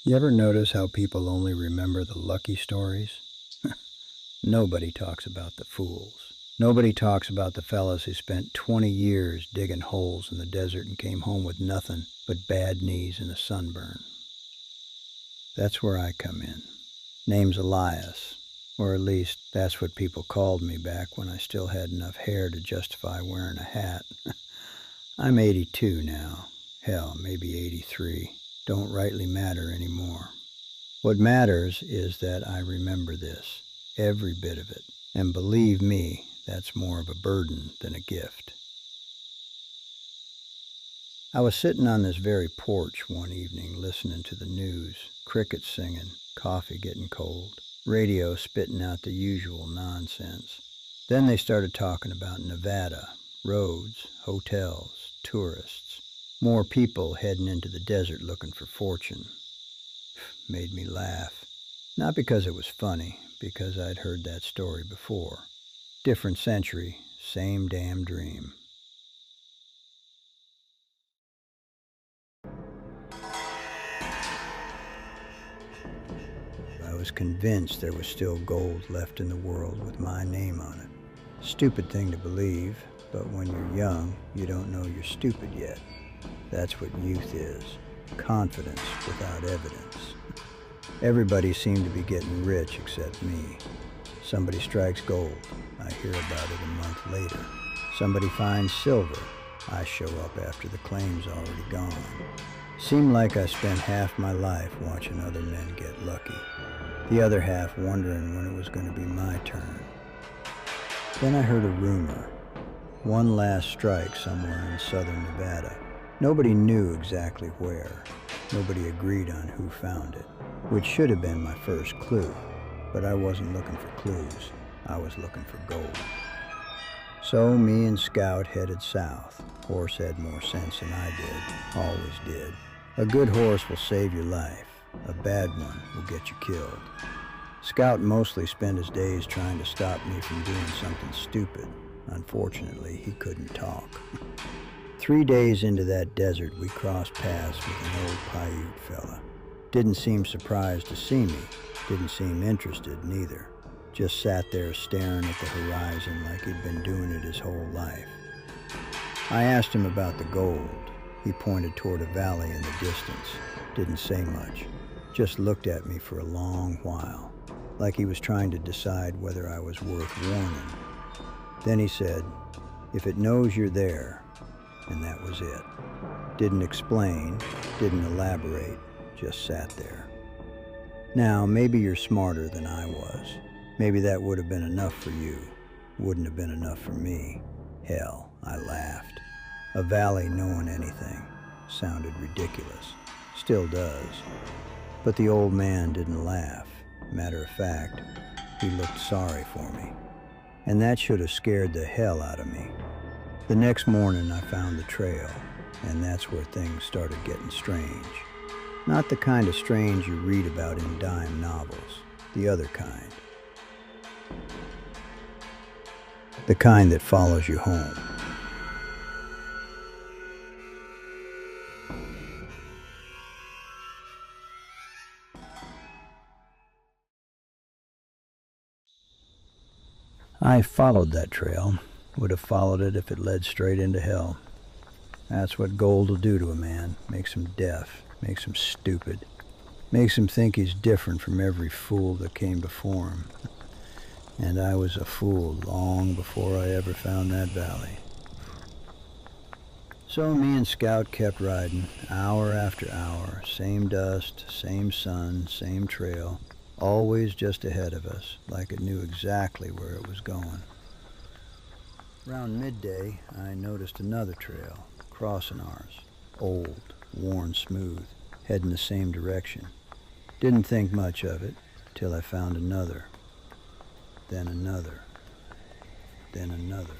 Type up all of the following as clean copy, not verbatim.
You ever notice how people only remember the lucky stories? Nobody talks about the fools. Nobody talks about the fellas who spent 20 years digging holes in the desert and came home with nothing but bad knees and a sunburn. That's where I come in. Name's Elias, or at least that's what people called me back when I still had enough hair to justify wearing a hat. I'm 82 now. Hell, maybe 83. Don't rightly matter anymore. What matters is that I remember this, every bit of it. And believe me, that's more of a burden than a gift. I was sitting on this very porch one evening listening to the news, crickets singing, coffee getting cold, radio spitting out the usual nonsense. Then they started talking about Nevada, roads, hotels, tourists, more people heading into the desert looking for fortune. Made me laugh. Not because it was funny, because I'd heard that story before. Different century, same damn dream. I was convinced there was still gold left in the world with my name on it. Stupid thing to believe, but when you're young, you don't know you're stupid yet. That's what youth is. Confidence without evidence. Everybody seemed to be getting rich except me. Somebody strikes gold. I hear about it a month later. Somebody finds silver. I show up after the claim's already gone. Seemed like I spent half my life watching other men get lucky. The other half wondering when it was going to be my turn. Then I heard a rumor. One last strike somewhere in southern Nevada. Nobody knew exactly where. Nobody agreed on who found it, which should have been my first clue. But I wasn't looking for clues. I was looking for gold. So me and Scout headed south. Horse had more sense than I did. Always did. A good horse will save your life. A bad one will get you killed. Scout mostly spent his days trying to stop me from doing something stupid. Unfortunately, he couldn't talk. 3 days into that desert, we crossed paths with an old Paiute fella. Didn't seem surprised to see me. Didn't seem interested, neither. Just sat there staring at the horizon like he'd been doing it his whole life. I asked him about the gold. He pointed toward a valley in the distance. Didn't say much. Just looked at me for a long while, like he was trying to decide whether I was worth warning. Then he said, "If it knows you're there," and that was it. Didn't explain, didn't elaborate, just sat there. Now, maybe you're smarter than I was. Maybe that would have been enough for you. Wouldn't have been enough for me. Hell, I laughed. A valley knowing anything sounded ridiculous. Still does. But the old man didn't laugh. Matter of fact, he looked sorry for me. And that should have scared the hell out of me. The next morning I found the trail, and that's where things started getting strange. Not the kind of strange you read about in dime novels. The other kind. The kind that follows you home. I followed that trail. Would have followed it if it led straight into hell. That's what gold will do to a man. Makes him deaf. Makes him stupid. Makes him think he's different from every fool that came before him. And I was a fool long before I ever found that valley. So me and Scout kept riding, hour after hour. Same dust, same sun, same trail. Always just ahead of us, like it knew exactly where it was going. Around midday, I noticed another trail, crossing ours. Old, worn smooth, heading the same direction. Didn't think much of it, till I found another. Then another. Then another.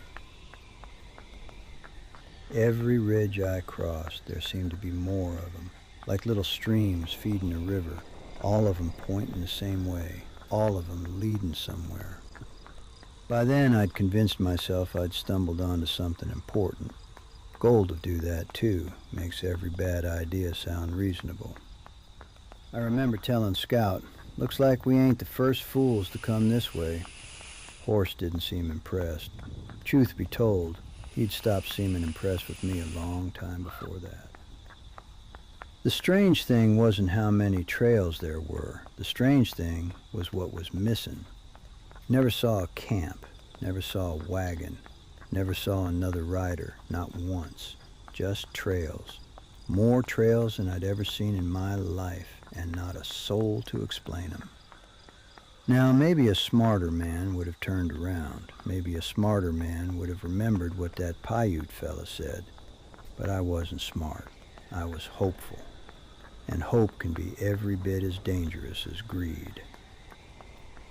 Every ridge I crossed, there seemed to be more of them, like little streams feeding a river. All of them pointing the same way, all of them leading somewhere. By then, I'd convinced myself I'd stumbled onto something important. Gold will do that too, makes every bad idea sound reasonable. I remember telling Scout, looks like we ain't the first fools to come this way. Horse didn't seem impressed. Truth be told, he'd stopped seeming impressed with me a long time before that. The strange thing wasn't how many trails there were. The strange thing was what was missing. Never saw a camp, never saw a wagon, never saw another rider, not once. Just trails. More trails than I'd ever seen in my life, and not a soul to explain them. Now, maybe a smarter man would have turned around. Maybe a smarter man would have remembered what that Paiute fella said. But I wasn't smart. I was hopeful. And hope can be every bit as dangerous as greed.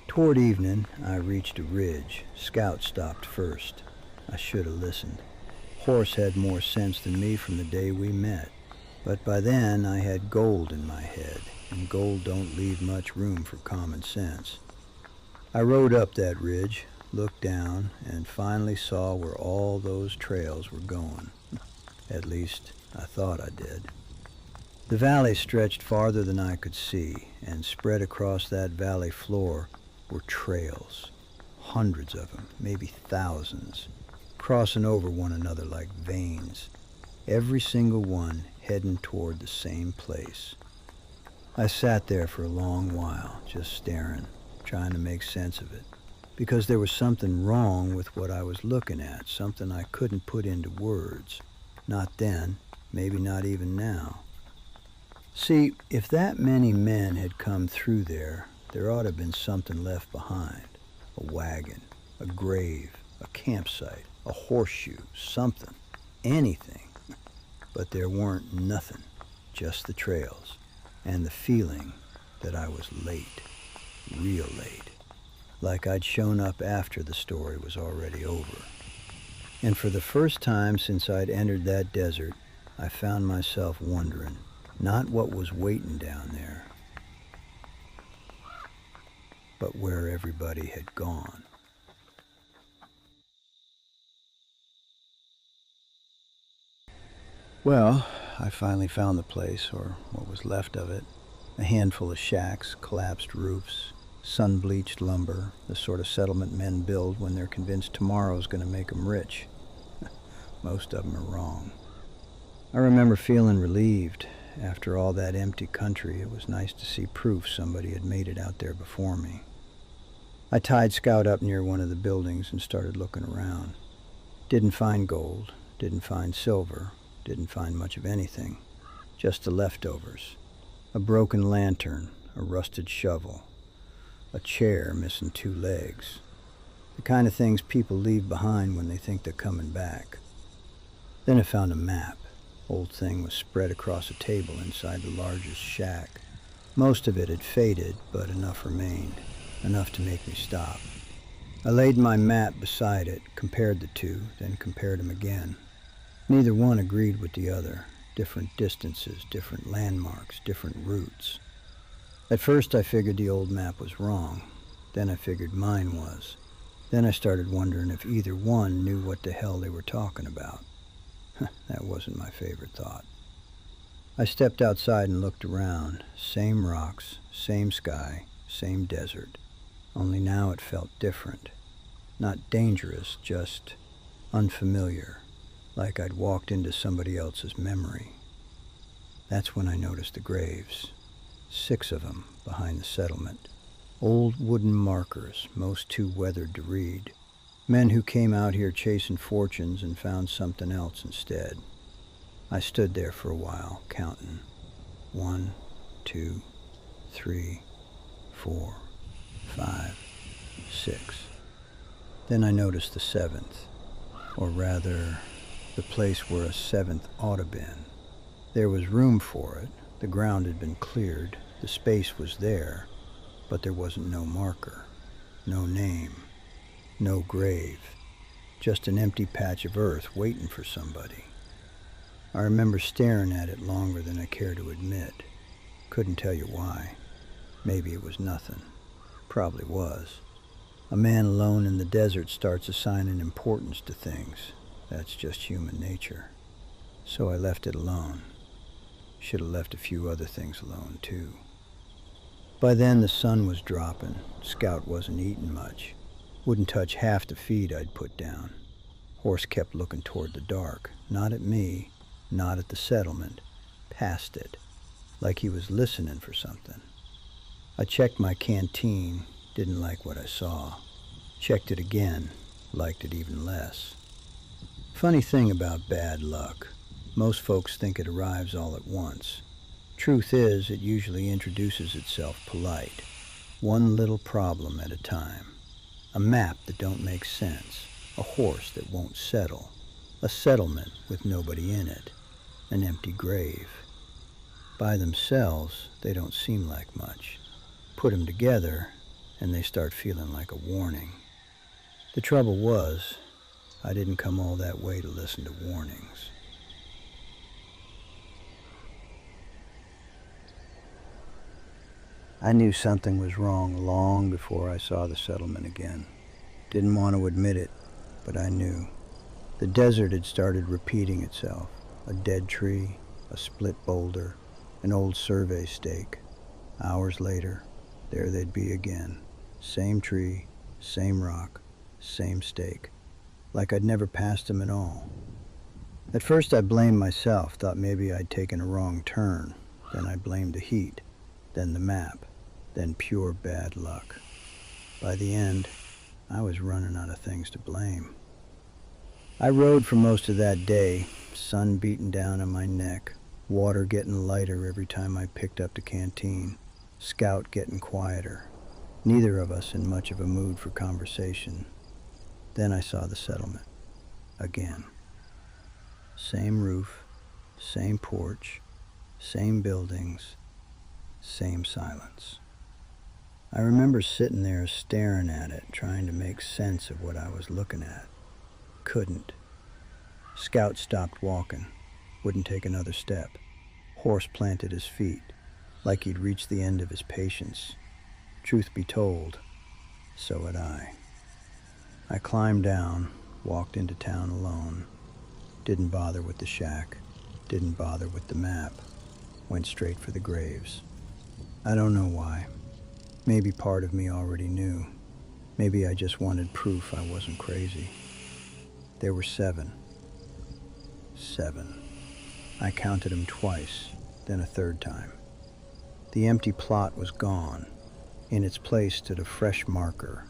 Toward evening, I reached a ridge. Scout stopped first. I should have listened. Horse had more sense than me from the day we met. But by then, I had gold in my head, and gold don't leave much room for common sense. I rode up that ridge, looked down, and finally saw where all those trails were going. At least, I thought I did. The valley stretched farther than I could see, and spread across that valley floor were trails. Hundreds of them, maybe thousands, crossing over one another like veins. Every single one heading toward the same place. I sat there for a long while, just staring, trying to make sense of it, because there was something wrong with what I was looking at, something I couldn't put into words. Not then, maybe not even now. See, if that many men had come through there ought to have been something left behind. A wagon, a grave, a campsite, a horseshoe, something, anything. But there weren't nothing, just the trails, and the feeling that I was late, real late, like I'd shown up after the story was already over. And for the first time since I'd entered that desert, I found myself wondering, not what was waiting down there, but where everybody had gone. Well, I finally found the place, or what was left of it. A handful of shacks, collapsed roofs, sun-bleached lumber, the sort of settlement men build when they're convinced tomorrow's going to make them rich. Most of them are wrong. I remember feeling relieved. After all that empty country, it was nice to see proof somebody had made it out there before me. I tied Scout up near one of the buildings and started looking around. Didn't find gold, didn't find silver, didn't find much of anything. Just the leftovers. A broken lantern, a rusted shovel, a chair missing 2 legs. The kind of things people leave behind when they think they're coming back. Then I found a map. Old thing was spread across a table inside the largest shack. Most of it had faded, but enough remained, enough to make me stop. I laid my map beside it, compared the two, then compared them again. Neither one agreed with the other. Different distances, different landmarks, different routes. At first I figured the old map was wrong. Then I figured mine was. Then I started wondering if either one knew what the hell they were talking about. That wasn't my favorite thought. I stepped outside and looked around. Same rocks, same sky, same desert. Only now it felt different. Not dangerous, just unfamiliar. Like I'd walked into somebody else's memory. That's when I noticed the graves. 6 of them behind the settlement. Old wooden markers, most too weathered to read. Men who came out here chasing fortunes and found something else instead. I stood there for a while, counting. 1, 2, 3, 4, 5, 6. Then I noticed the 7th, or rather, the place where a 7th ought to been. There was room for it. The ground had been cleared. The space was there, but there wasn't no marker, no name, no grave, just an empty patch of earth waiting for somebody. I remember staring at it longer than I care to admit. Couldn't tell you why. Maybe it was nothing. Probably was. A man alone in the desert starts assigning importance to things. That's just human nature. So I left it alone. Should have left a few other things alone, too. By then the sun was dropping. Scout wasn't eating much. Wouldn't touch half the feed I'd put down. Horse kept looking toward the dark, not at me, not at the settlement, past it, like he was listening for something. I checked my canteen, didn't like what I saw. Checked it again, liked it even less. Funny thing about bad luck. Most folks think it arrives all at once. Truth is, it usually introduces itself polite. One little problem at a time. A map that don't make sense. A horse that won't settle. A settlement with nobody in it. An empty grave. By themselves, they don't seem like much. Put them together, and they start feeling like a warning. The trouble was, I didn't come all that way to listen to warnings. I knew something was wrong long before I saw the settlement again. Didn't want to admit it, but I knew. The desert had started repeating itself. A dead tree, a split boulder, an old survey stake. Hours later, there they'd be again. Same tree, same rock, same stake. Like I'd never passed them at all. At first I blamed myself, thought maybe I'd taken a wrong turn. Then I blamed the heat, then the map, then pure bad luck. By the end, I was running out of things to blame. I rode for most of that day, sun beating down on my neck, water getting lighter every time I picked up the canteen, Scout getting quieter, neither of us in much of a mood for conversation. Then I saw the settlement. Again. Same roof, same porch, same buildings, same silence. I remember sitting there staring at it, trying to make sense of what I was looking at. Couldn't. Scout stopped walking, wouldn't take another step. Horse planted his feet, like he'd reached the end of his patience. Truth be told, so had I. I climbed down, walked into town alone. Didn't bother with the shack, didn't bother with the map. Went straight for the graves. I don't know why. Maybe part of me already knew. Maybe I just wanted proof I wasn't crazy. There were 7. 7. I counted them twice, then a third time. The empty plot was gone. In its place stood a fresh marker.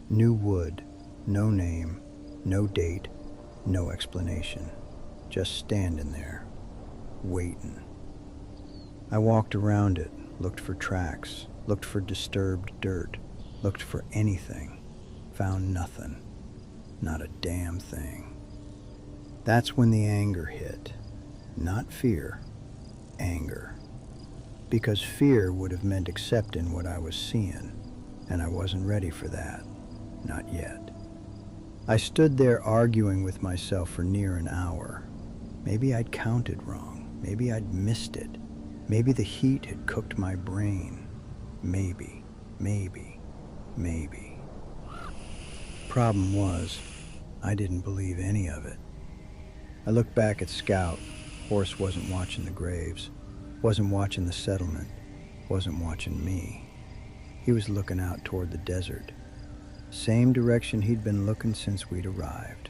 New wood, no name, no date, no explanation. Just standing there, waiting. I walked around it, looked for tracks, looked for disturbed dirt, looked for anything. Found nothing. Not a damn thing. That's when the anger hit. Not fear, anger. Because fear would have meant accepting what I was seeing, and I wasn't ready for that. Not yet. I stood there arguing with myself for near an hour. Maybe I'd counted wrong. Maybe I'd missed it. Maybe the heat had cooked my brain. Maybe. Problem was, I didn't believe any of it. I looked back at Scout. Horse wasn't watching the graves, wasn't watching the settlement, wasn't watching me. He was looking out toward the desert. Same direction he'd been looking since we'd arrived.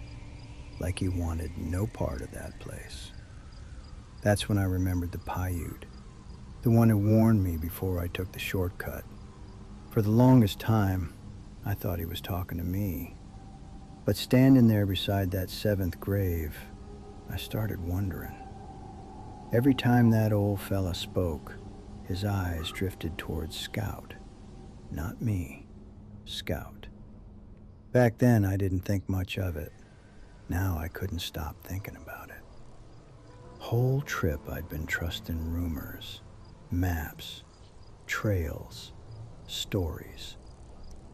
Like he wanted no part of that place. That's when I remembered the Paiute, the one who warned me before I took the shortcut. For the longest time, I thought he was talking to me. But standing there beside that 7th grave, I started wondering. Every time that old fella spoke, his eyes drifted towards Scout. Not me, Scout. Back then, I didn't think much of it. Now I couldn't stop thinking about it. Whole trip I'd been trusting rumors, maps, trails, stories.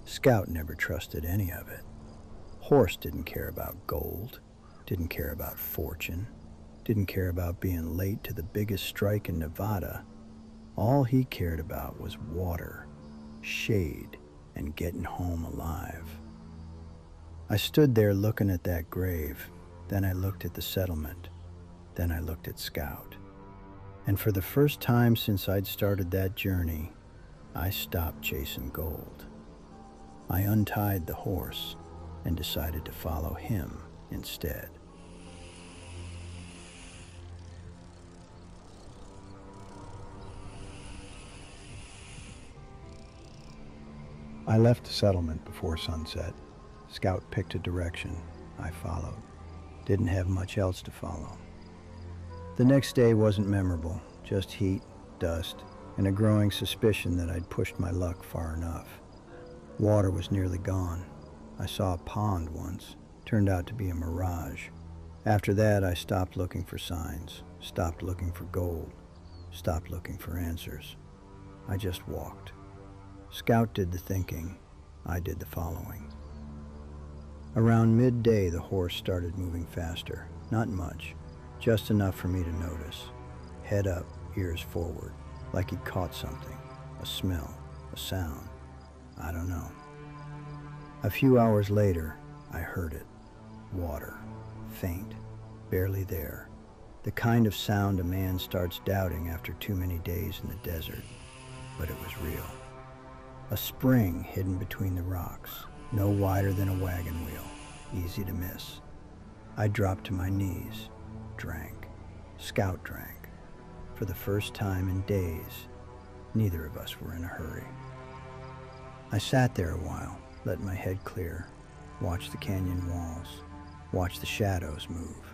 Scout never trusted any of it. Horse didn't care about gold, didn't care about fortune, didn't care about being late to the biggest strike in Nevada. All he cared about was water, shade, and getting home alive. I stood there looking at that grave, then I looked at the settlement, then I looked at Scout. And for the first time since I'd started that journey, I stopped chasing gold. I untied the horse and decided to follow him instead. I left the settlement before sunset. Scout picked a direction. I followed. Didn't have much else to follow. The next day wasn't memorable, just heat, dust, and a growing suspicion that I'd pushed my luck far enough. Water was nearly gone. I saw a pond once. Turned out to be a mirage. After that, I stopped looking for signs, stopped looking for gold, stopped looking for answers. I just walked. Scout did the thinking. I did the following. Around midday, the horse started moving faster. Not much, just enough for me to notice. Head up, ears forward, like he'd caught something, a smell, a sound. I don't know. A few hours later, I heard it. Water. Faint. Barely there. The kind of sound a man starts doubting after too many days in the desert. But it was real. A spring hidden between the rocks, no wider than a wagon wheel, easy to miss. I dropped to my knees, drank. Scout drank. For the first time in days, neither of us were in a hurry. I sat there a while, let my head clear, watched the canyon walls, watched the shadows move.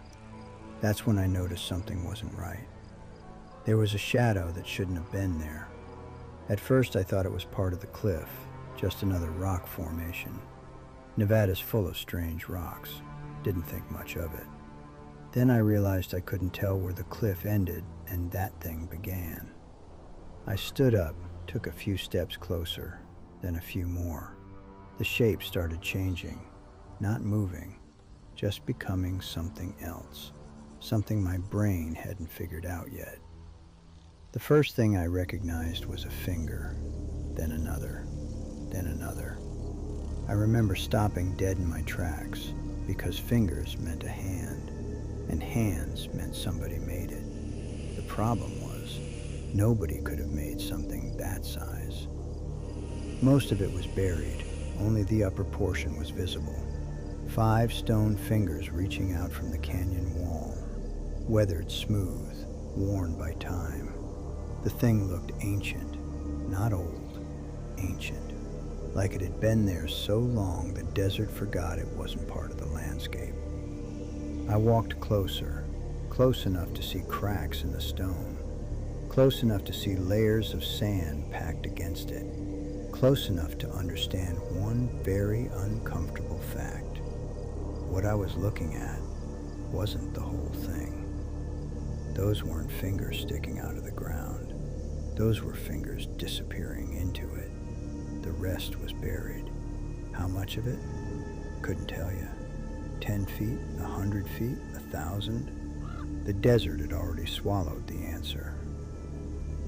That's when I noticed something wasn't right. There was a shadow that shouldn't have been there. At first I thought it was part of the cliff, just another rock formation. Nevada's full of strange rocks. Didn't think much of it. Then I realized I couldn't tell where the cliff ended and that thing began. I stood up, took a few steps closer, then a few more. The shape started changing, not moving, just becoming something else, something my brain hadn't figured out yet. The first thing I recognized was a finger, then another, then another. I remember stopping dead in my tracks because fingers meant a hand, and hands meant somebody made it. The problem was, nobody could have made something that size. Most of it was buried, only the upper portion was visible. 5 stone fingers reaching out from the canyon wall, weathered smooth, worn by time. The thing looked ancient, not old, ancient, like it had been there so long the desert forgot it wasn't part of the landscape. I walked closer, close enough to see cracks in the stone, close enough to see layers of sand packed against it, close enough to understand one very uncomfortable fact. What I was looking at wasn't the whole thing. Those weren't fingers sticking out of the ground. Those were fingers disappearing into it. The rest was buried. How much of it? Couldn't tell you. 10 feet, 100 feet, 1,000? The desert had already swallowed the answer.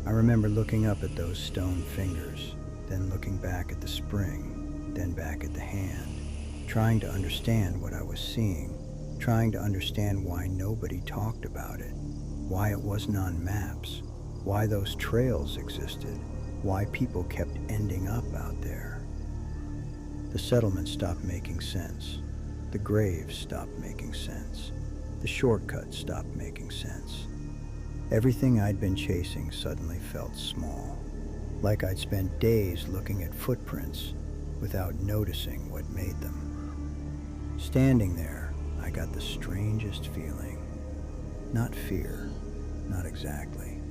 I remember looking up at those stone fingers, then looking back at the spring, then back at the hand, trying to understand what I was seeing, trying to understand why nobody talked about it, why it wasn't on maps, why those trails existed, why people kept ending up out there. The settlement stopped making sense. The graves stopped making sense. The shortcut stopped making sense. Everything I'd been chasing suddenly felt small, like I'd spent days looking at footprints without noticing what made them. Standing there, I got the strangest feeling. Not fear, not exactly.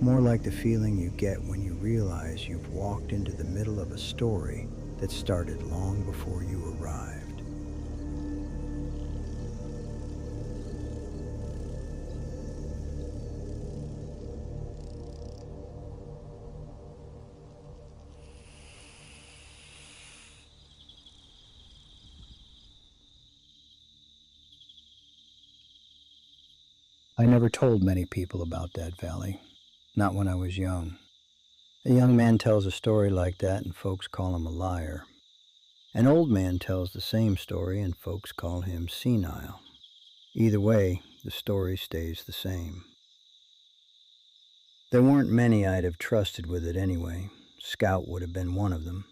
More like the feeling you get when you realize you've walked into the middle of a story that started long before you arrived. I never told many people about that valley, not when I was young. A young man tells a story like that and folks call him a liar. An old man tells the same story and folks call him senile. Either way, the story stays the same. There weren't many I'd have trusted with it anyway. Scout would have been one of them,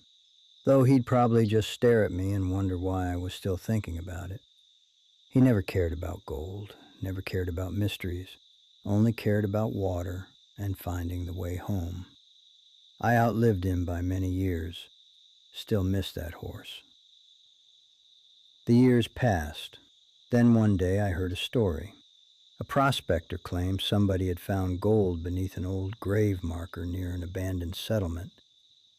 though he'd probably just stare at me and wonder why I was still thinking about it. He never cared about gold, never cared about mysteries, only cared about water and finding the way home. I outlived him by many years, still miss that horse. The years passed. Then one day I heard a story. A prospector claimed somebody had found gold beneath an old grave marker near an abandoned settlement.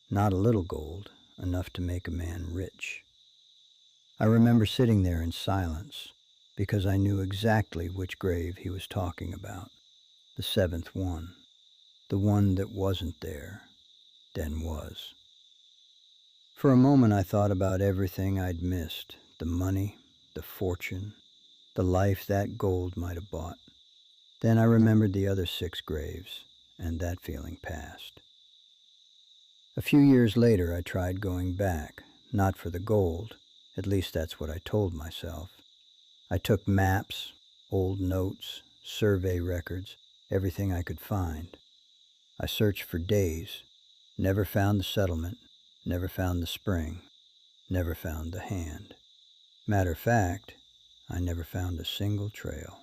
Not a little gold, enough to make a man rich. I remember sitting there in silence because I knew exactly which grave he was talking about. The seventh one. The one that wasn't there, then was. For a moment I thought about everything I'd missed. The money, the fortune, the life that gold might have bought. Then I remembered the other 6 graves, and that feeling passed. A few years later I tried going back, not for the gold, at least that's what I told myself. I took maps, old notes, survey records, everything I could find. I searched for days, never found the settlement, never found the spring, never found the hand. Matter of fact, I never found a single trail.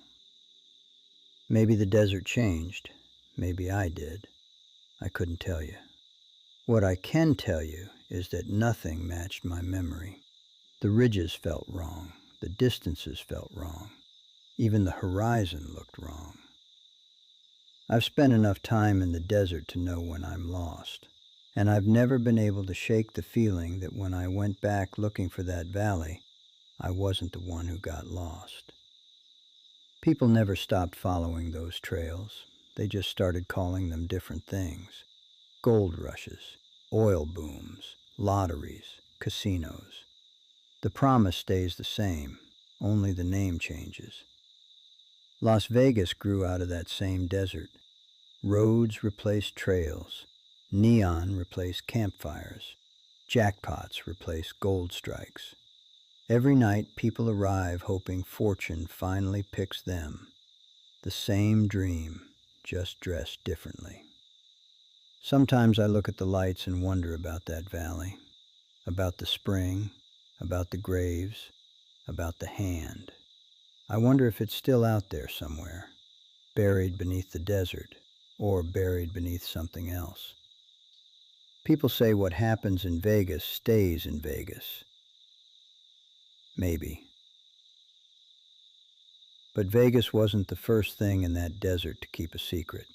Maybe the desert changed. Maybe I did. I couldn't tell you. What I can tell you is that nothing matched my memory. The ridges felt wrong. The distances felt wrong. Even the horizon looked wrong. I've spent enough time in the desert to know when I'm lost. And I've never been able to shake the feeling that when I went back looking for that valley, I wasn't the one who got lost. People never stopped following those trails. They just started calling them different things. Gold rushes, oil booms, lotteries, casinos. The promise stays the same, only the name changes. Las Vegas grew out of that same desert. Roads replaced trails. Neon replaced campfires. Jackpots replaced gold strikes. Every night people arrive hoping fortune finally picks them. The same dream, just dressed differently. Sometimes I look at the lights and wonder about that valley, about the spring, about the graves, about the hand. I wonder if it's still out there somewhere, buried beneath the desert, or buried beneath something else. People say what happens in Vegas stays in Vegas. Maybe. But Vegas wasn't the first thing in that desert to keep a secret.